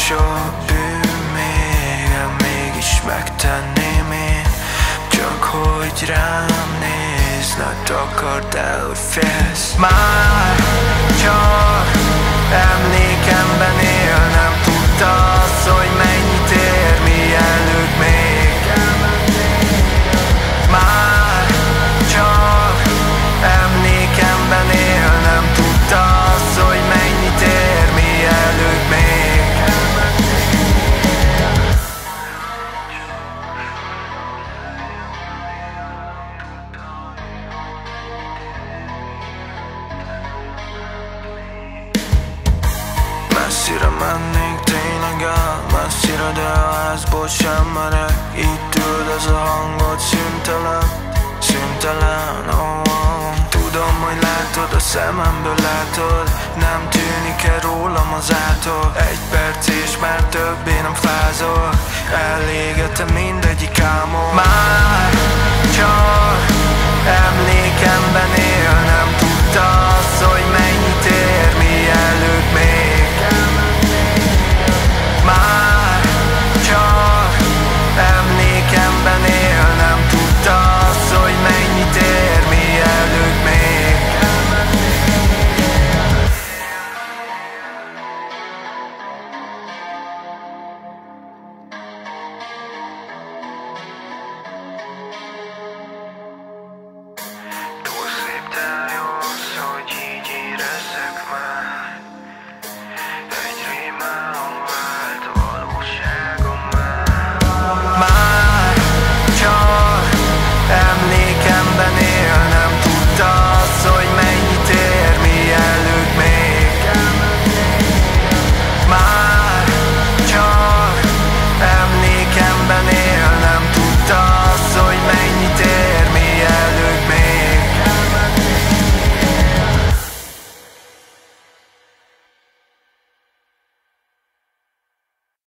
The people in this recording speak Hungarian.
sok bűn még, mégis megtenném én. Csak hogy rám néz, ne takard el, hogy félsz. Már csak emlékemben él, nem tudta az, hogy mennyit ér, mielőtt még. Már csak emlékemben él, nem tudta az, hogy mennyit ér, mielőtt még. Messzire mennék tényleg el, messzire, de a házból sem merek. Itt üldöz a hangod, szüntelen, szüntelen, oh, oh. Tudom, hogy látod, a szememből látod, nem tűnik-e rólam az ától. Egy perc és már többé nem fázol, elégetem mindegyik álmom. Már csak